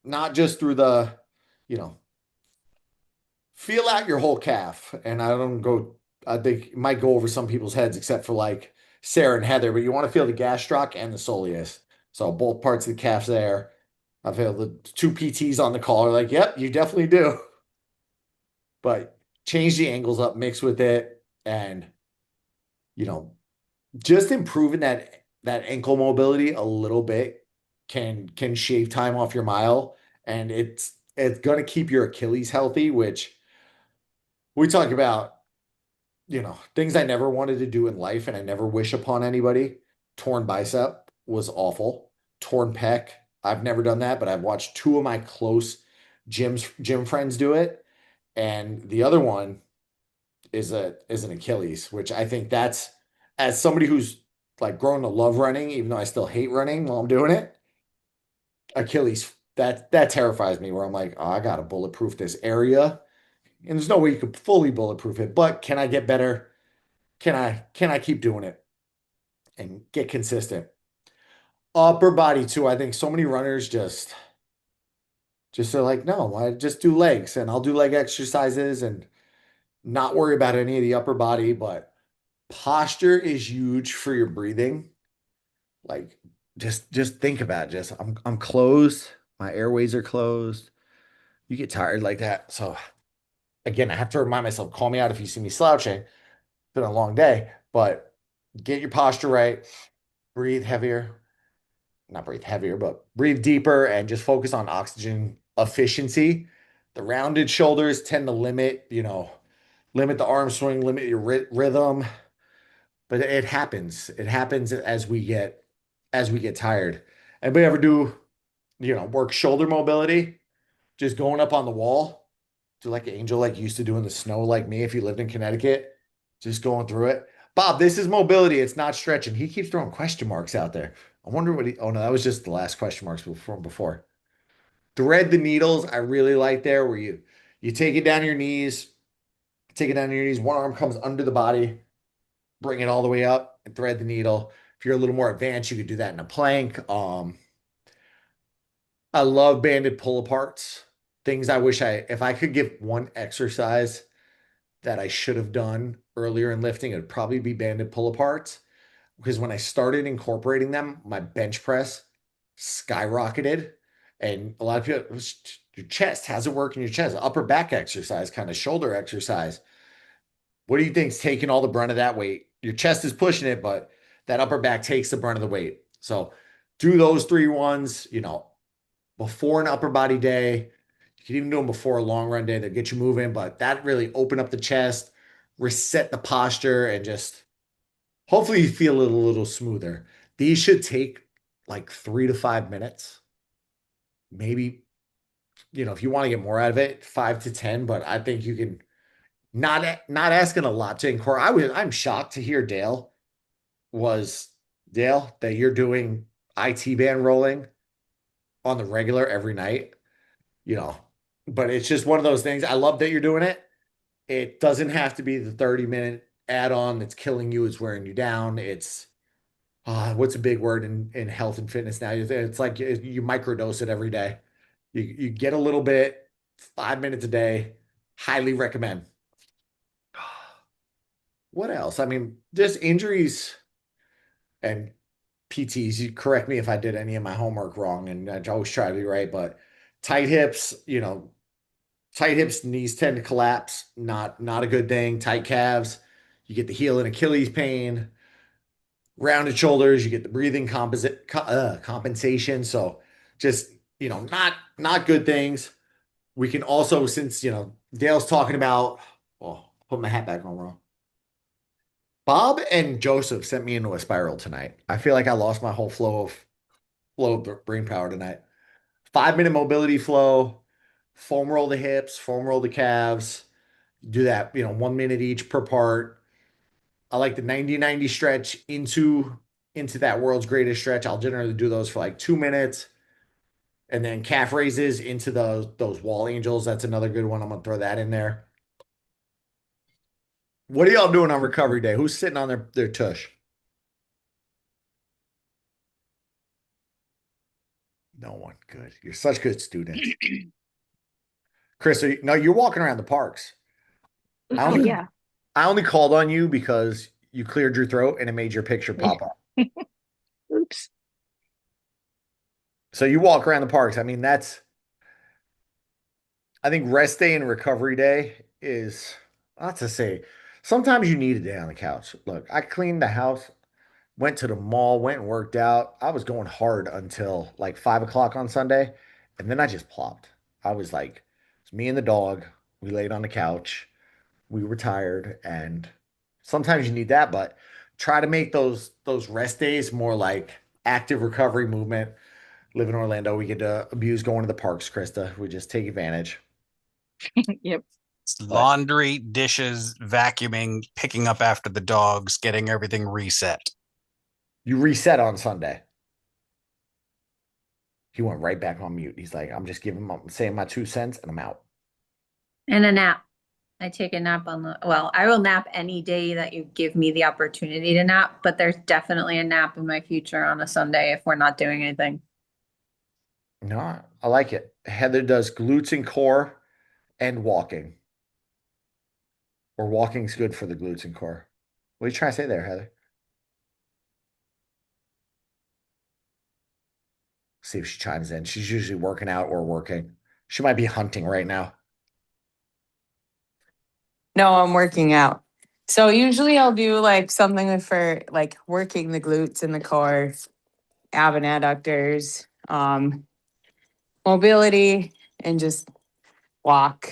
not just through the, feel out your whole calf. And I think it might go over some people's heads except for like Sarah and Heather, but you want to feel the gastroc and the soleus. So both parts of the calf there. I feel the two PTs on the call are like, yep, you definitely do. But change the angles up, mix with it, and just improving that ankle mobility a little bit can shave time off your mile, and it's gonna keep your Achilles healthy, which we talk about, things I never wanted to do in life and I never wish upon anybody. Torn bicep was awful. Torn pec. I've never done that, but I've watched two of my close gym friends do it. And the other one is an Achilles, which I think that's, as somebody who's like grown to love running, even though I still hate running while I'm doing it, Achilles, that terrifies me where I'm like, oh, I gotta bulletproof this area. And there's no way you could fully bulletproof it, but can I get better? Can I keep doing it and get consistent? Upper body too. I think so many runners just are like, no, I just do legs and I'll do leg exercises and not worry about any of the upper body, but posture is huge for your breathing. Like just think about it. Just I'm closed. My airways are closed. You get tired like that. So again, I have to remind myself, call me out if you see me slouching. It's been a long day, but get your posture right. Breathe heavier. Not breathe heavier, but breathe deeper and just focus on oxygen efficiency. The rounded shoulders tend to limit the arm swing, limit your rhythm. But it happens. It happens as we get tired. Anybody ever do, work shoulder mobility? Just going up on the wall, do like Angel like used to do in the snow, like me if you lived in Connecticut, just going through it. Bob, this is mobility. It's not stretching. He keeps throwing question marks out there. I wonder what oh no, that was just the last question marks from before. Thread the needles. I really like there where you take it down your knees, one arm comes under the body, bring it all the way up and thread the needle. If you're a little more advanced, you could do that in a plank. I love banded pull aparts. Things I wish if I could give one exercise that I should have done earlier in lifting, it'd probably be banded pull aparts. Because when I started incorporating them, my bench press skyrocketed. And a lot of people, your chest, how's it work in your chest? Upper back exercise, kind of shoulder exercise. What do you think's taking all the brunt of that weight? Your chest is pushing it, but that upper back takes the brunt of the weight. So do those 3 ones, before an upper body day. You can even do them before a long run day that get you moving, but that really open up the chest, reset the posture, and just hopefully you feel it a little smoother. These should take like 3 to 5 minutes. Maybe, if you want to get more out of it, 5 to 10, but I think you can not asking a lot to inquire. I'm shocked to hear Dale that you're doing IT band rolling on the regular every night, you know. But it's just one of those things. I love that you're doing it. It doesn't have to be the 30-minute add-on that's killing you, it's wearing you down. It's what's a big word in health and fitness now? It's like you microdose it every day. You get a little bit, 5 minutes a day. Highly recommend. What else? I mean, just injuries and PTs. You correct me if I did any of my homework wrong, and I always try to be right. But tight hips, tight hips, knees tend to collapse. Not a good thing. Tight calves, you get the heel and Achilles pain. Rounded shoulders, you get the breathing compensation. So just not good things. We can also, since Dale's talking about, oh, put my hat back on wrong. Bob and Joseph sent me into a spiral tonight. I feel like I lost my whole flow of brain power tonight. 5-minute mobility flow, foam roll the hips, foam roll the calves. Do that, 1 minute each per part. I like the 90-90 stretch into that world's greatest stretch. I'll generally do those for like 2 minutes. And then calf raises into those wall angels. That's another good one. I'm gonna throw that in there. What are y'all doing on recovery day? Who's sitting on their tush? No one. Good. You're such good students. Chris, you're walking around the parks. Yeah. I only called on you because you cleared your throat and it made your picture pop up. Oops. So you walk around the parks. I mean, I think rest day and recovery day is, not to say, sometimes you need a day on the couch. Look, I cleaned the house, went to the mall, went and worked out. I was going hard until like 5 o'clock on Sunday. And then I just plopped. I was like, it's me and the dog. We laid on the couch. We were tired. And sometimes you need that, but try to make those rest days more like active recovery movement. Live in Orlando, we get to abuse going to the parks, Krista. We just take advantage. Yep. Laundry, dishes, vacuuming, picking up after the dogs, getting everything reset. You reset on Sunday. He went right back on mute. He's like, I'm just saying my 2 cents and I'm out. And a nap. I take a nap I will nap any day that you give me the opportunity to nap, but there's definitely a nap in my future on a Sunday if we're not doing anything. No, I like it. Heather does glutes and core and walking. Or walking's good for the glutes and core. What are you trying to say there, Heather? See if she chimes in. She's usually working out or working. She might be hunting right now. No, I'm working out. So usually I'll do like something for like working the glutes and the core, ab and adductors, mobility, and just walk.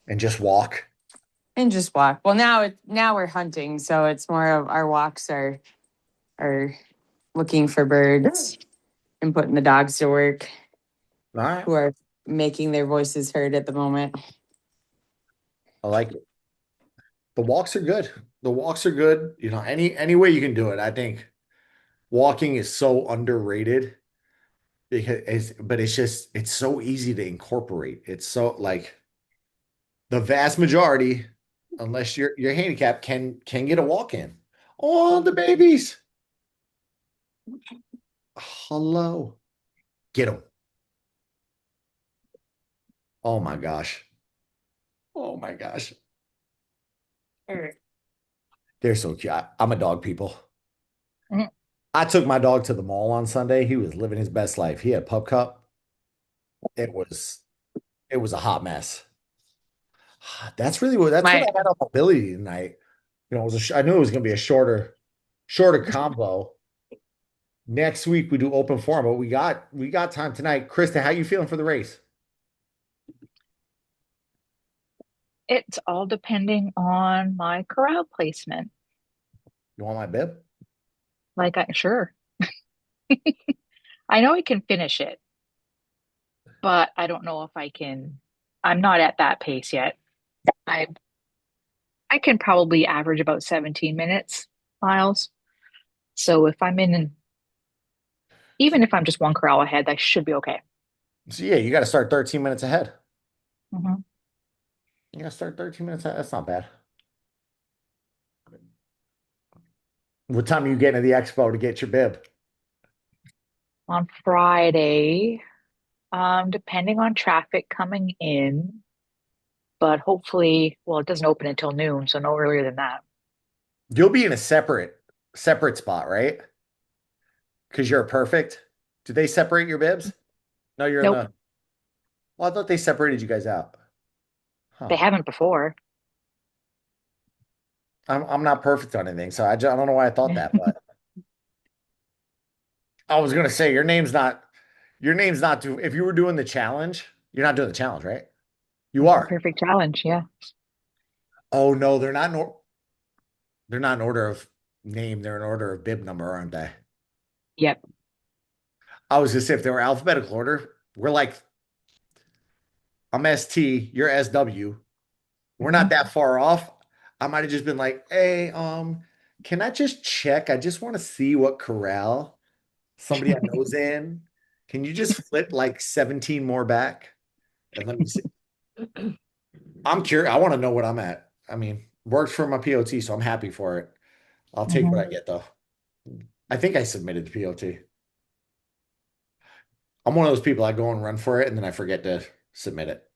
And just walk. And just walk. Well, now we're hunting, so it's more of our walks are looking for birds and putting the dogs to work. All right. Who are making their voices heard at the moment. I like it. The walks are good. The walks are good. Any way you can do it. I think walking is so underrated but it's so easy to incorporate. It's so like the vast majority, unless you're handicapped, can get a walk in. Oh, the babies. Hello. Get them. Oh my gosh. Oh my gosh. They're so cute. I'm a dog people. Mhm. I took my dog to the mall on Sunday. He was living his best life. He had a pup cup. It was a hot mess. That's what I had on mobility tonight. I knew it was going to be a shorter combo. Next week we do open forum, but we got time tonight. Krista, how you feeling for the race? It's all depending on my corral placement. You want my bib? Sure. I know I can finish it, but I don't know if I can. I'm not at that pace yet. I can probably average about 17 minutes miles. So if I'm in, even if I'm just one corral ahead, I should be okay. So yeah, you got to start 13 minutes ahead. Mhm. You got to start 13 minutes ahead. That's not bad. What time are you getting to the expo to get your bib? On Friday, depending on traffic coming in, but hopefully, well, it doesn't open until noon, so no earlier than that. You'll be in a separate spot, right? Because you're perfect. Do they separate your bibs? No, you're in Nope, the. Well, I thought they separated you guys out. Huh. they haven't before. I'm not perfect on anything, so I don't know why I thought that, but I was gonna say your name's not too. If you were doing the challenge, you're not doing the challenge, right? You It's a are. perfect challenge, yeah. Oh no, they're not in order of name. They're in order of bib number, aren't they? Yep. I was just if they were alphabetical order, we're like I'm ST, you're SW. We're not Mhm. that far off. I might have just been like, hey, can I just check? I just want to see what corral somebody I know's in. Can you just flip like 17 more back? And let me see. I'm curious. I want to know what I'm at. I mean, works for my POT, so I'm happy for it. I'll take what Mhm. I get though. I think I submitted the POT. I'm one of those people I go and run for it and then I forget to submit it.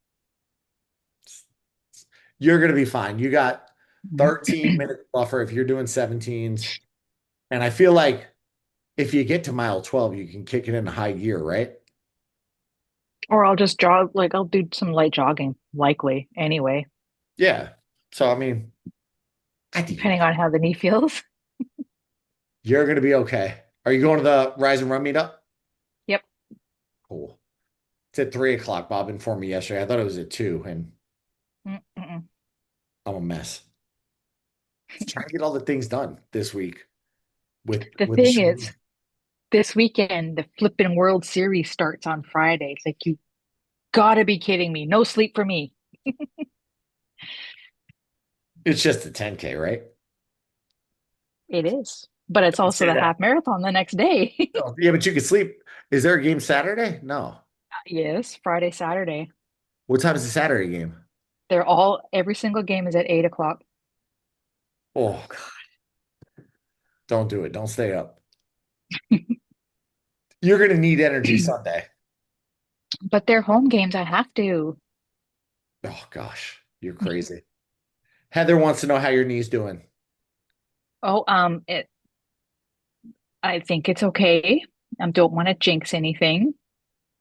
You're gonna be fine. You got 13 minute buffer if you're doing 17s. And I feel like if you get to mile 12, you can kick it into high gear, right? Or I'll just jog, like I'll do some light jogging, likely anyway, Yeah. So I mean, I think depending on how the knee feels. you're gonna be okay. Are you going to the Rise and Run meetup? Yep. Cool. It's at 3 o'clock. Bob informed me yesterday. I thought it was at 2, and Mm-mm. I'm a mess. Trying to get all the things done this week The with the thing show. is, this weekend, the flippin' World Series starts on Friday. It's like, you gotta be kidding me. No sleep for me. It's just a 10K, right? It is. But it's Don't also say the that. half marathon the next day. Oh, yeah, but you can sleep. Is there a game Saturday? No. Yes, Friday, Saturday. What time is the Saturday game? Every single game is at 8 o'clock. Oh God. Don't do it. Don't stay up. You're gonna need energy Sunday. But they're home games. I have to. Oh gosh, you're crazy. Heather wants to know how your knee's doing. Oh, I think it's okay. I don't want to jinx anything.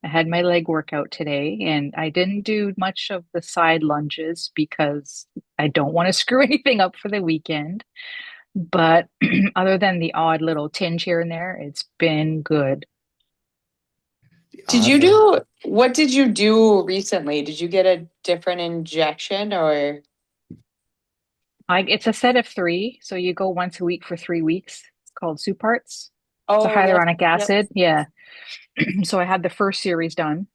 I had my leg workout today and I didn't do much of the side lunges because I don't want to screw anything up for the weekend. But other than the odd little tinge here and there, it's been good. What did you do recently? Did you get a different injection or? It's a set of three, so you go once a week for 3 weeks. It's called Suparts. It's a Oh, yep, hyaluronic yep. acid. Yeah. So I had the first series done,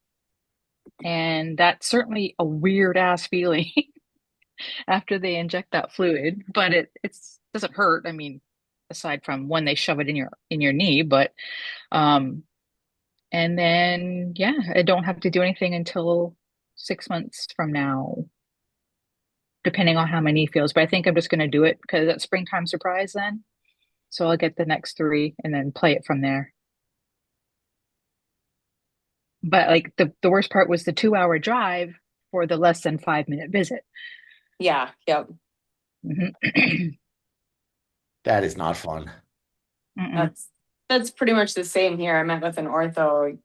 and that's certainly a weird ass feeling after they inject that fluid, but it doesn't hurt. I mean, aside from when they shove it in your knee, but um and then yeah, I don't have to do anything until 6 months from now, depending on how my knee feels. But I think I'm just gonna do it because it's springtime surprise then. So I'll get the next three and then play it from there. But like the worst part was the 2 hour drive for the less than 5 minute visit. Yeah, yep. Mhm. That is not fun. Mm-mm. That's pretty much the same here. I met with an ortho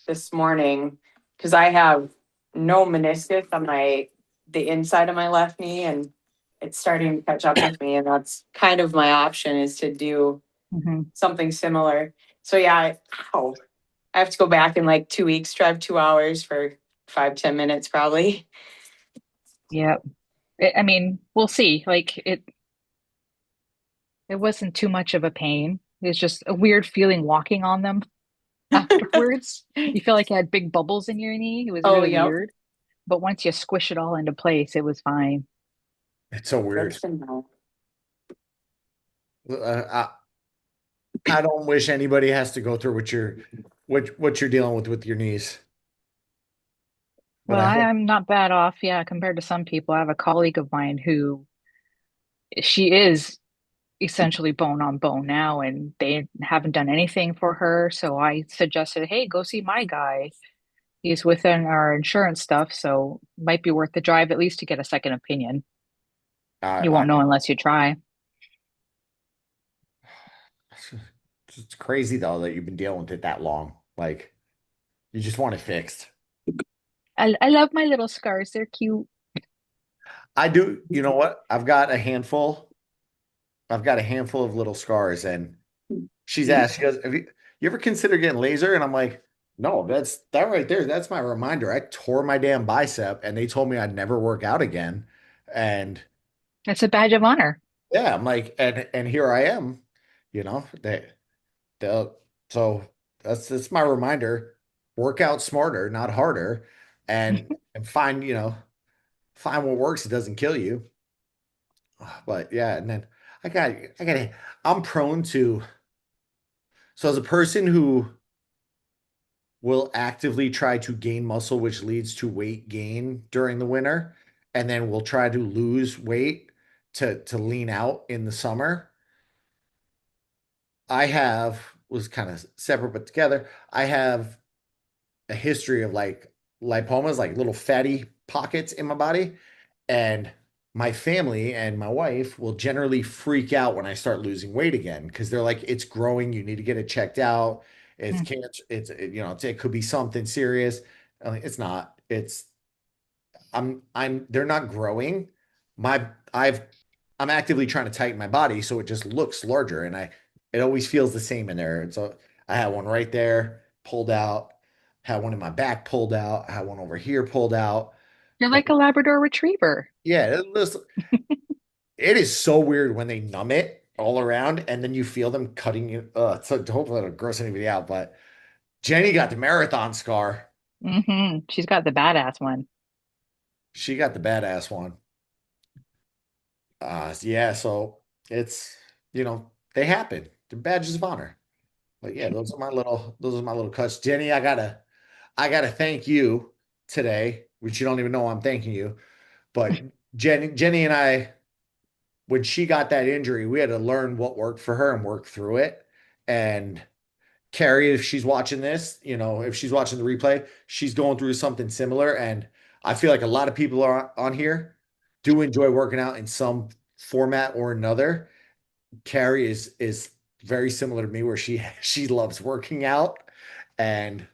this morning because I have no meniscus on the inside of my left knee, and it's starting to catch up with me, and that's kind of my option is to do Mhm. something similar. So yeah, I have to go back in like 2 weeks, drive 2 hours for 5-10 minutes probably. Yeah. I mean, we'll see. Like it wasn't too much of a pain. It's just a weird feeling walking on them afterwards. You feel like you had big bubbles in your knee. It was Oh, really yep. weird. But once you squish it all into place, it was fine. It's so weird. That's been no. I, I don't wish anybody has to go through what you're dealing with your knees. But Well, I hope I'm not bad off, yeah, compared to some people. I have a colleague of mine who she is essentially bone on bone now, and they haven't done anything for her. So I suggested, hey, go see my guy. He's within our insurance stuff, so might be worth the drive at least to get a second opinion. You I won't know unless you try. it's crazy though that you've been dealing with it that long. Like you just want it fixed. I love my little scars. They're cute. I do. You know what? I've got a handful. I've got a handful of little scars, and she's asked. She goes, "Have you ever consider getting laser?" And I'm like, "No, that's that right there. That's my reminder. I tore my damn bicep, and they told me I'd never work out again." And It's a badge of honor. yeah, I'm like, and here I am. You know, they so that's my reminder. Work out smarter, not harder, and find find what works. It doesn't kill you. But yeah, and then I'm prone to, so as a person who will actively try to gain muscle, which leads to weight gain during the winter, and then will try to lose weight to lean out in the summer. I have was kind of separate but together. I have a history of like lipomas, like little fatty pockets in my body. And my family and my wife will generally freak out when I start losing weight again because they're like, it's growing. You need to get it checked out. It's Mm. cancer. It could be something serious. I'm like, it's not. They're not growing. My, I've, I'm actively trying to tighten my body so it just looks larger, and it always feels the same in there. And so I had one right there pulled out, had one in my back pulled out, I had one over here pulled out. You're like a Labrador Retriever. Yeah, it is so weird when they numb it all around and then you feel them cutting you. So hopefully it'll gross anybody out. But Jenny got the marathon scar. She's got the badass one. She got the badass one. Yeah, so it's they happen. They're badges of honor. But yeah, those are my little cuts. Jenny, I gotta thank you today, which you don't even know I'm thanking you. But Jenny and I, when she got that injury, we had to learn what worked for her and work through it. And Carrie, if she's watching this, if she's watching the replay, she's going through something similar. And I feel like a lot of people are on here do enjoy working out in some format or another. Carrie is very similar to me where she loves working out, and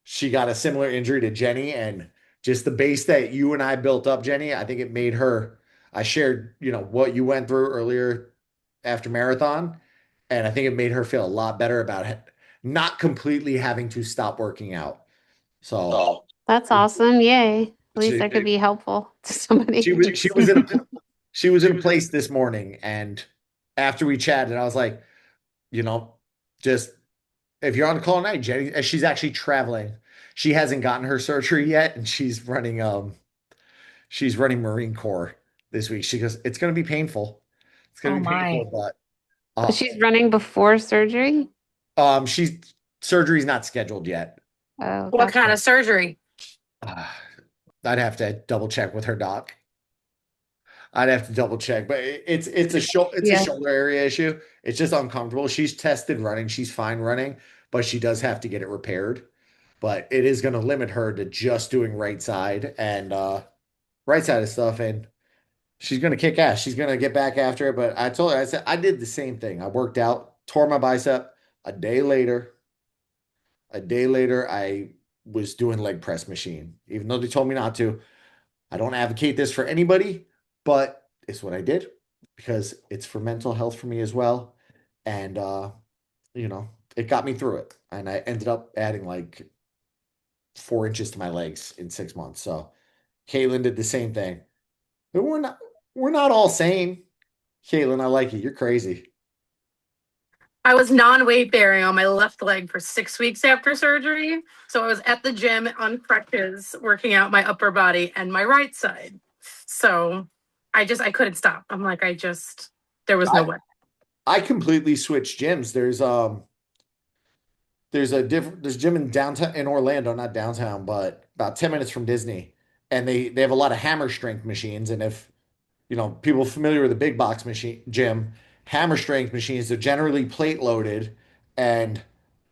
she got a similar injury to Jenny, and just the base that you and I built up, Jenny, I think it made her. I shared, what you went through earlier after marathon, and I think it made her feel a lot better about it, not completely having to stop working out. So That's awesome. Yay. At least she, I could be helpful to somebody. she was in place this morning, and after we chatted, I was like, just if you're on call at night, Jenny, she's actually traveling. She hasn't gotten her surgery yet, and she's running Marine Corps this week. She goes, it's going to be painful. It's going Oh to be my. painful, but She's running before surgery. surgery's not scheduled yet. Oh, What gotcha. kind of surgery? I'd have to double check with her doc. I'd have to double check, but it's a shoulder area issue. It's just uncomfortable. She's tested running. She's fine running, but she does have to get it repaired. But it is going to limit her to just doing right side of stuff, and she's going to kick ass. She's going to get back after it. But I told her, I said I did the same thing. I worked out, tore my bicep. A day later, I was doing leg press machine, even though they told me not to. I don't advocate this for anybody, but it's what I did because it's for mental health for me as well. And, it got me through it. And I ended up adding like 4 inches to my legs in 6 months. So Caitlin did the same thing. But we're not all sane. Caitlin, I like you. You're crazy. I was non-weight bearing on my left leg for 6 weeks after surgery. So I was at the gym on crutches, working out my upper body and my right side. So I couldn't stop. I'm like, there was no way. I completely switched gyms. There's a gym in downtown in Orlando, not downtown, but about 10 minutes from Disney. And they have a lot of hammer strength machines. And if people familiar with the big box machine gym, hammer strength machines, they're generally plate loaded and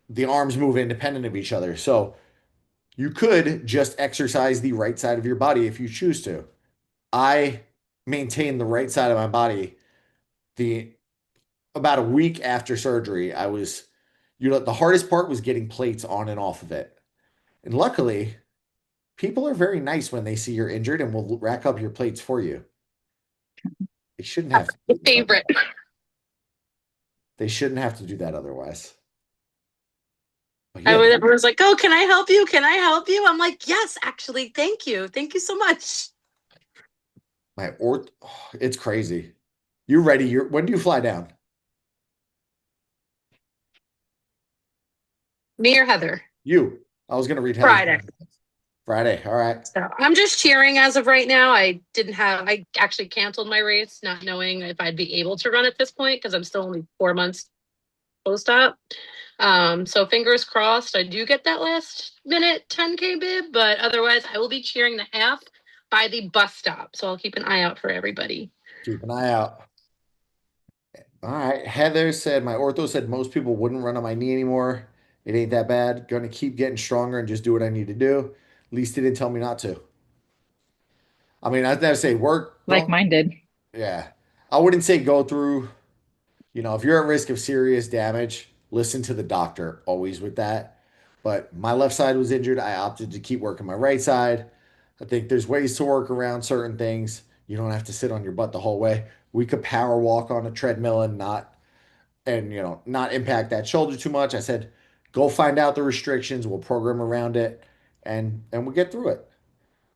the arms move independent of each other. So you could just exercise the right side of your body if you choose to. I maintained the right side of my body the about a week after surgery. I was, the hardest part was getting plates on and off of it. And luckily, people are very nice when they see you're injured and will rack up your plates for you. They shouldn't have to. Favorite. They shouldn't have to do that otherwise. But Everyone's like, "Oh, can I help you? Can I help you?" I'm like, "Yes, actually, thank you so much." It's crazy. You ready? When do you fly down? Me or Heather? You. I was gonna read Heather's Friday. Friday. All right. So I'm just cheering as of right now. I actually canceled my race, not knowing if I'd be able to run at this point because I'm still only 4 months post-op. So fingers crossed I do get that last minute 10K bib, but otherwise I will be cheering the half by the bus stop. So I'll keep an eye out for everybody. Keep an eye out. All right. Heather said, my ortho said most people wouldn't run on my knee anymore. It ain't that bad. Going to keep getting stronger and just do what I need to do. At least he didn't tell me not to. I mean, I'd never say work. Like mine did. Yeah. I wouldn't say go through, if you're at risk of serious damage, listen to the doctor always with that. But my left side was injured. I opted to keep working my right side. I think there's ways to work around certain things. You don't have to sit on your butt the whole way. We could power walk on a treadmill and not impact that shoulder too much. I said, go find out the restrictions. We'll program around it and we'll get through it.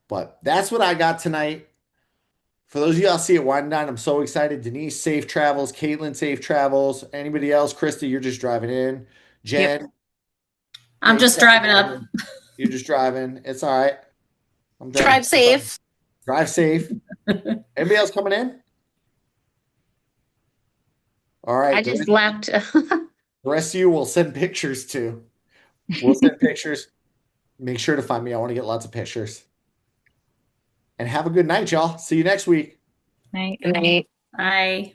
But that's what I got tonight. For those of you I'll see at Wine and Dine, I'm so excited. Denise, safe travels. Caitlin, safe travels. Anybody else? Krista, you're just driving in. Jen. Yep. I'm just driving up. You're just driving. It's all right. Drive safe. Drive safe. Anybody else coming in? All right. I just left. The rest of you will send pictures to. We'll send pictures. Make sure to find me. I want to get lots of pictures. And have a good night, y'all. See you next week. Night. Good night. Bye.